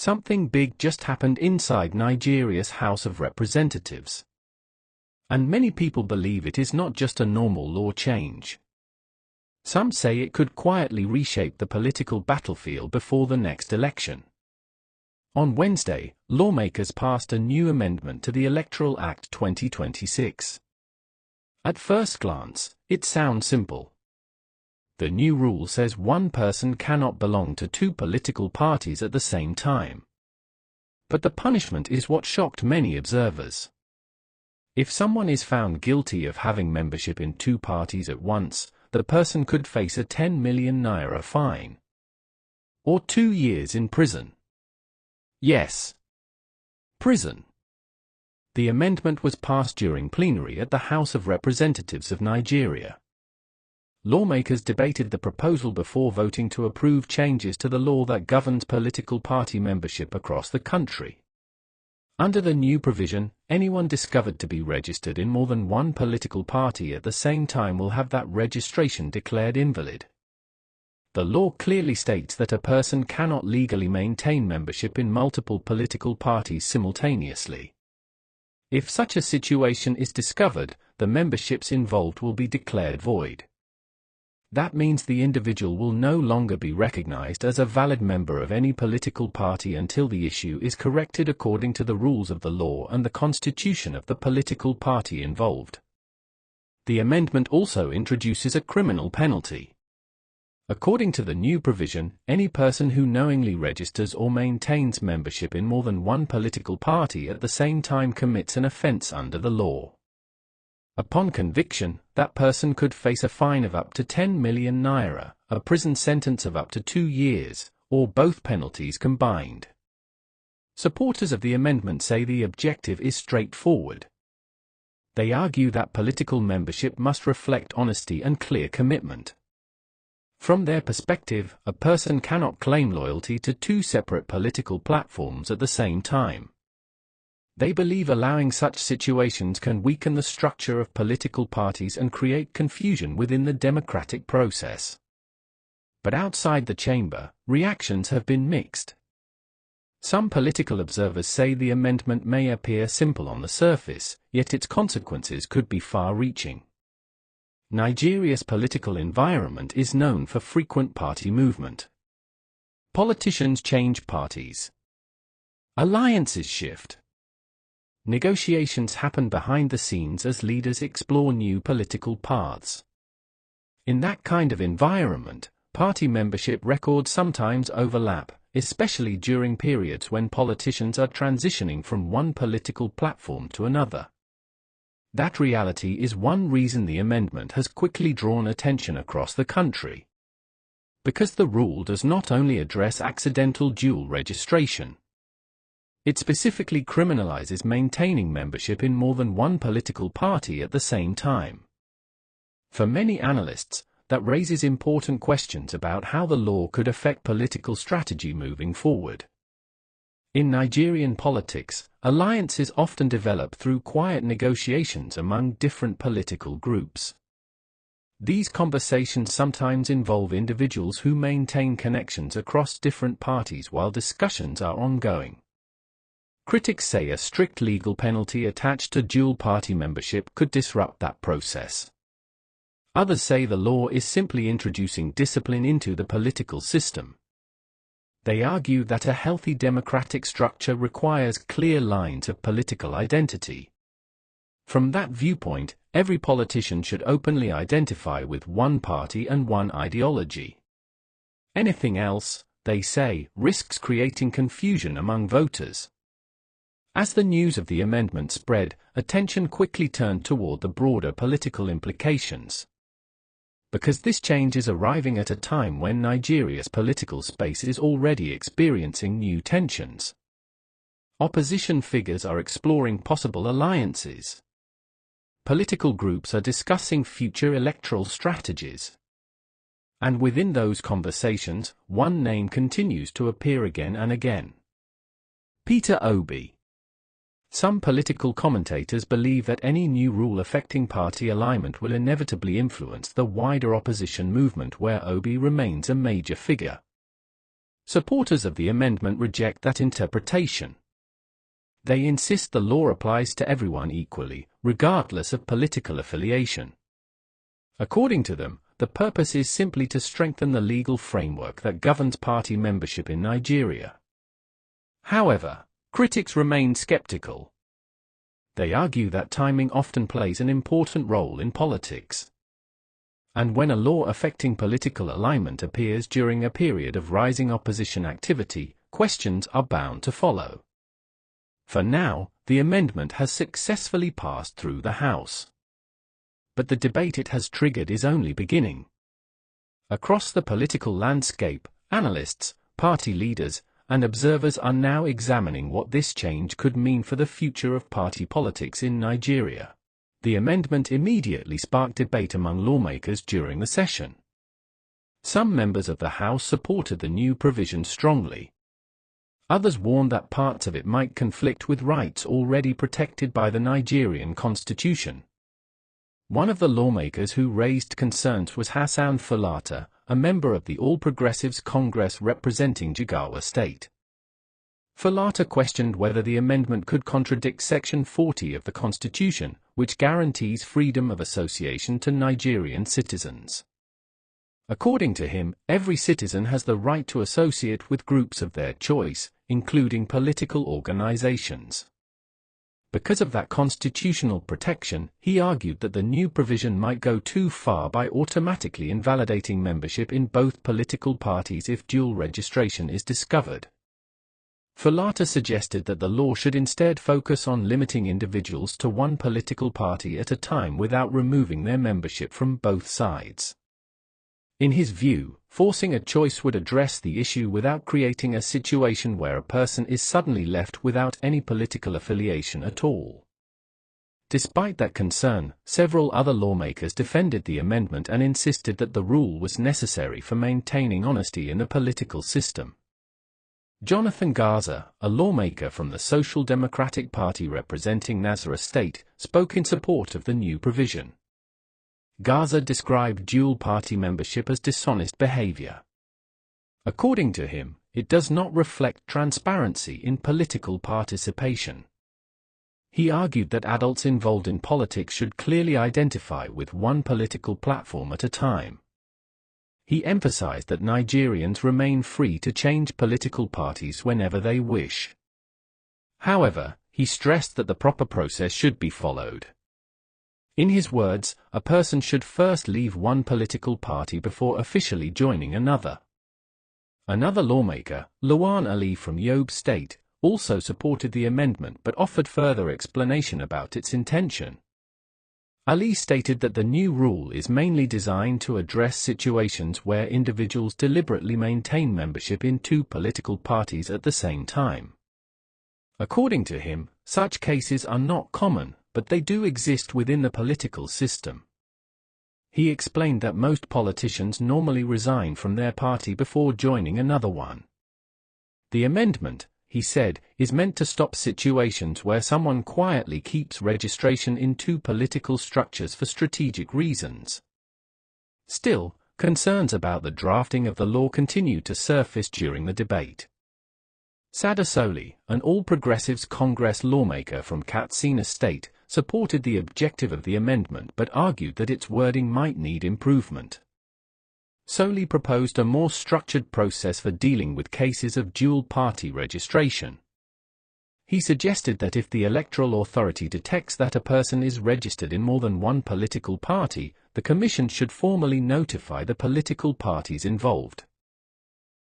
Something big just happened inside Nigeria's House of Representatives. And many people believe it is not just a normal law change. Some say it could quietly reshape the political battlefield before the next election. On Wednesday, lawmakers passed a new amendment to the Electoral Act 2026. At first glance, it sounds simple. The new rule says one person cannot belong to two political parties at the same time. But the punishment is what shocked many observers. If someone is found guilty of having membership in two parties at once, the person could face a 10 million naira fine. Or 2 years in prison. Yes. Prison. The amendment was passed during plenary at the House of Representatives of Nigeria. Lawmakers debated the proposal before voting to approve changes to the law that governs political party membership across the country. Under the new provision, anyone discovered to be registered in more than one political party at the same time will have that registration declared invalid. The law clearly states that a person cannot legally maintain membership in multiple political parties simultaneously. If such a situation is discovered, the memberships involved will be declared void. That means the individual will no longer be recognized as a valid member of any political party until the issue is corrected according to the rules of the law and the constitution of the political party involved. The amendment also introduces a criminal penalty. According to the new provision, any person who knowingly registers or maintains membership in more than one political party at the same time commits an offense under the law. Upon conviction, that person could face a fine of up to 10 million naira, a prison sentence of up to 2 years, or both penalties combined. Supporters of the amendment say the objective is straightforward. They argue that political membership must reflect honesty and clear commitment. From their perspective, a person cannot claim loyalty to two separate political platforms at the same time. They believe allowing such situations can weaken the structure of political parties and create confusion within the democratic process. But outside the chamber, reactions have been mixed. Some political observers say the amendment may appear simple on the surface, yet its consequences could be far-reaching. Nigeria's political environment is known for frequent party movement. Politicians change parties. Alliances shift. Negotiations happen behind the scenes as leaders explore new political paths. In that kind of environment, party membership records sometimes overlap, especially during periods when politicians are transitioning from one political platform to another. That reality is one reason the amendment has quickly drawn attention across the country. Because the rule does not only address accidental dual registration. It specifically criminalizes maintaining membership in more than one political party at the same time. For many analysts, that raises important questions about how the law could affect political strategy moving forward. In Nigerian politics, alliances often develop through quiet negotiations among different political groups. These conversations sometimes involve individuals who maintain connections across different parties while discussions are ongoing. Critics say a strict legal penalty attached to dual party membership could disrupt that process. Others say the law is simply introducing discipline into the political system. They argue that a healthy democratic structure requires clear lines of political identity. From that viewpoint, every politician should openly identify with one party and one ideology. Anything else, they say, risks creating confusion among voters. As the news of the amendment spread, attention quickly turned toward the broader political implications. Because this change is arriving at a time when Nigeria's political space is already experiencing new tensions. Opposition figures are exploring possible alliances. Political groups are discussing future electoral strategies. And within those conversations, one name continues to appear again and again. Peter Obi. Some political commentators believe that any new rule affecting party alignment will inevitably influence the wider opposition movement where Obi remains a major figure. Supporters of the amendment reject that interpretation. They insist the law applies to everyone equally, regardless of political affiliation. According to them, the purpose is simply to strengthen the legal framework that governs party membership in Nigeria. However, critics remain skeptical. They argue that timing often plays an important role in politics. And when a law affecting political alignment appears during a period of rising opposition activity, questions are bound to follow. For now, the amendment has successfully passed through the House. But the debate it has triggered is only beginning. Across the political landscape, analysts, party leaders, and observers are now examining what this change could mean for the future of party politics in Nigeria. The amendment immediately sparked debate among lawmakers during the session. Some members of the House supported the new provision strongly. Others warned that parts of it might conflict with rights already protected by the Nigerian constitution. One of the lawmakers who raised concerns was Hassan Falata, a member of the All Progressives Congress representing Jigawa State. Falata questioned whether the amendment could contradict Section 40 of the Constitution, which guarantees freedom of association to Nigerian citizens. According to him, every citizen has the right to associate with groups of their choice, including political organizations. Because of that constitutional protection, he argued that the new provision might go too far by automatically invalidating membership in both political parties if dual registration is discovered. Falata suggested that the law should instead focus on limiting individuals to one political party at a time without removing their membership from both sides. In his view, forcing a choice would address the issue without creating a situation where a person is suddenly left without any political affiliation at all. Despite that concern, several other lawmakers defended the amendment and insisted that the rule was necessary for maintaining honesty in the political system. Jonathan Garza, a lawmaker from the Social Democratic Party representing Nasarawa State, spoke in support of the new provision. Garza described dual party membership as dishonest behavior. According to him, it does not reflect transparency in political participation. He argued that adults involved in politics should clearly identify with one political platform at a time. He emphasized that Nigerians remain free to change political parties whenever they wish. However, he stressed that the proper process should be followed. In his words, a person should first leave one political party before officially joining another. Another lawmaker, Lawan Ali from Yobe State, also supported the amendment but offered further explanation about its intention. Ali stated that the new rule is mainly designed to address situations where individuals deliberately maintain membership in two political parties at the same time. According to him, such cases are not common, but they do exist within the political system. He explained that most politicians normally resign from their party before joining another one. The amendment, he said, is meant to stop situations where someone quietly keeps registration in two political structures for strategic reasons. Still, concerns about the drafting of the law continue to surface during the debate. Sada Soli, an All Progressives Congress lawmaker from Katsina State, supported the objective of the amendment but argued that its wording might need improvement. Soli proposed a more structured process for dealing with cases of dual party registration. He suggested that if the electoral authority detects that a person is registered in more than one political party, the Commission should formally notify the political parties involved.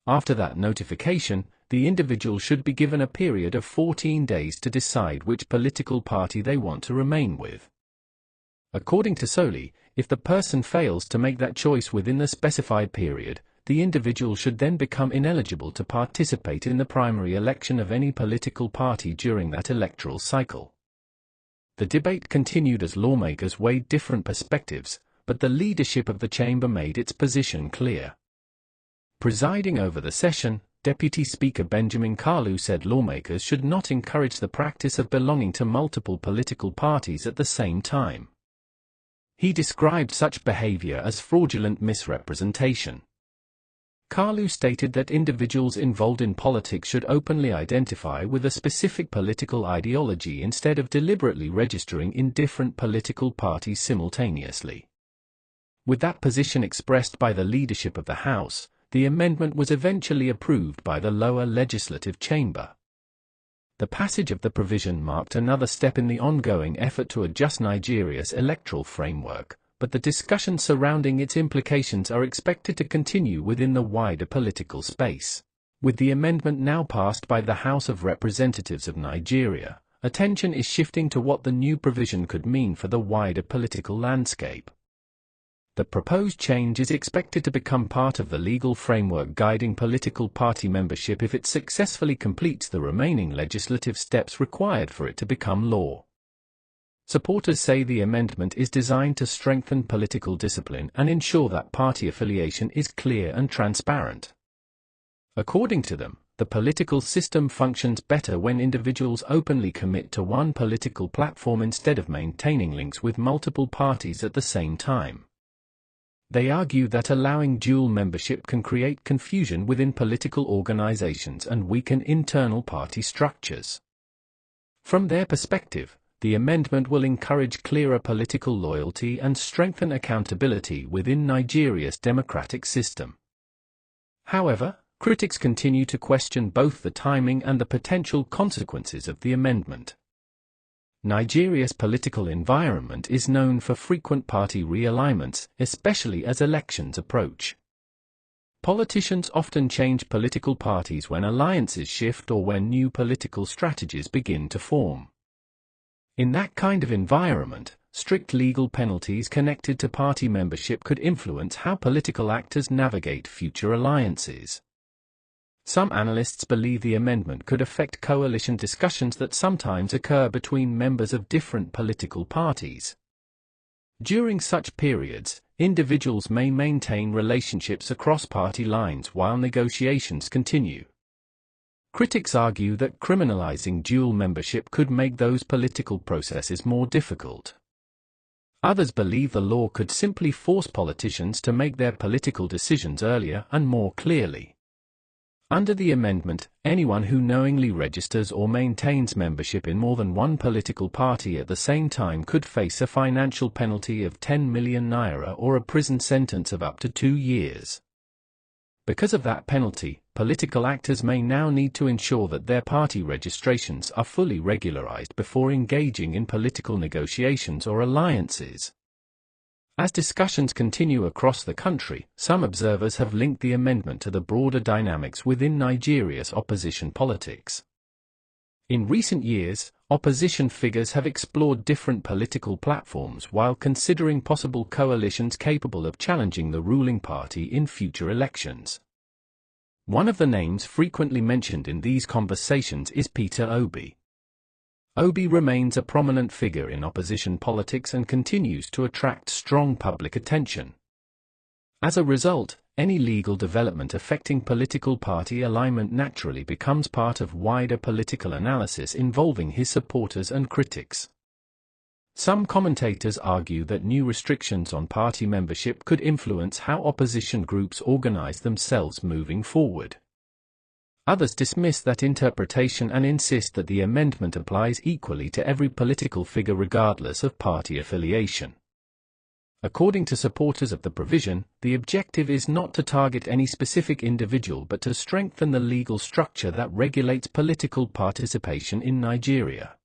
After that notification, the individual should be given a period of 14 days to decide which political party they want to remain with. According to Soli, if the person fails to make that choice within the specified period, the individual should then become ineligible to participate in the primary election of any political party during that electoral cycle. The debate continued as lawmakers weighed different perspectives, but the leadership of the chamber made its position clear. Presiding over the session, Deputy Speaker Benjamin Kalu said lawmakers should not encourage the practice of belonging to multiple political parties at the same time. He described such behavior as fraudulent misrepresentation. Kalu stated that individuals involved in politics should openly identify with a specific political ideology instead of deliberately registering in different political parties simultaneously. With that position expressed by the leadership of the House, the amendment was eventually approved by the lower legislative chamber. The passage of the provision marked another step in the ongoing effort to adjust Nigeria's electoral framework, but the discussions surrounding its implications are expected to continue within the wider political space. With the amendment now passed by the House of Representatives of Nigeria, attention is shifting to what the new provision could mean for the wider political landscape. The proposed change is expected to become part of the legal framework guiding political party membership if it successfully completes the remaining legislative steps required for it to become law. Supporters say the amendment is designed to strengthen political discipline and ensure that party affiliation is clear and transparent. According to them, the political system functions better when individuals openly commit to one political platform instead of maintaining links with multiple parties at the same time. They argue that allowing dual membership can create confusion within political organizations and weaken internal party structures. From their perspective, the amendment will encourage clearer political loyalty and strengthen accountability within Nigeria's democratic system. However, critics continue to question both the timing and the potential consequences of the amendment. Nigeria's political environment is known for frequent party realignments, especially as elections approach. Politicians often change political parties when alliances shift or when new political strategies begin to form. In that kind of environment, strict legal penalties connected to party membership could influence how political actors navigate future alliances. Some analysts believe the amendment could affect coalition discussions that sometimes occur between members of different political parties. During such periods, individuals may maintain relationships across party lines while negotiations continue. Critics argue that criminalizing dual membership could make those political processes more difficult. Others believe the law could simply force politicians to make their political decisions earlier and more clearly. Under the amendment, anyone who knowingly registers or maintains membership in more than one political party at the same time could face a financial penalty of 10 million naira or a prison sentence of up to 2 years. Because of that penalty, political actors may now need to ensure that their party registrations are fully regularized before engaging in political negotiations or alliances. As discussions continue across the country, some observers have linked the amendment to the broader dynamics within Nigeria's opposition politics. In recent years, opposition figures have explored different political platforms while considering possible coalitions capable of challenging the ruling party in future elections. One of the names frequently mentioned in these conversations is Peter Obi. Obi remains a prominent figure in opposition politics and continues to attract strong public attention. As a result, any legal development affecting political party alignment naturally becomes part of wider political analysis involving his supporters and critics. Some commentators argue that new restrictions on party membership could influence how opposition groups organize themselves moving forward. Others dismiss that interpretation and insist that the amendment applies equally to every political figure regardless of party affiliation. According to supporters of the provision, the objective is not to target any specific individual but to strengthen the legal structure that regulates political participation in Nigeria.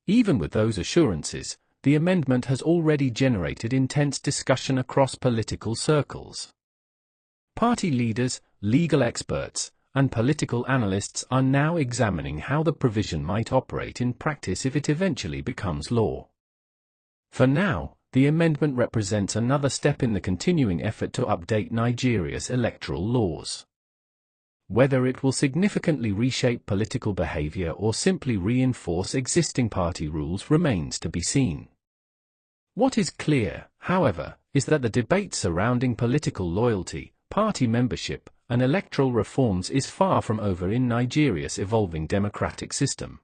Even with those assurances, the amendment has already generated intense discussion across political circles. Party leaders, legal experts, and political analysts are now examining how the provision might operate in practice if it eventually becomes law. For now, the amendment represents another step in the continuing effort to update Nigeria's electoral laws. Whether it will significantly reshape political behavior or simply reinforce existing party rules remains to be seen. What is clear, however, is that the debate surrounding political loyalty, party membership, and electoral reforms is far from over in Nigeria's evolving democratic system.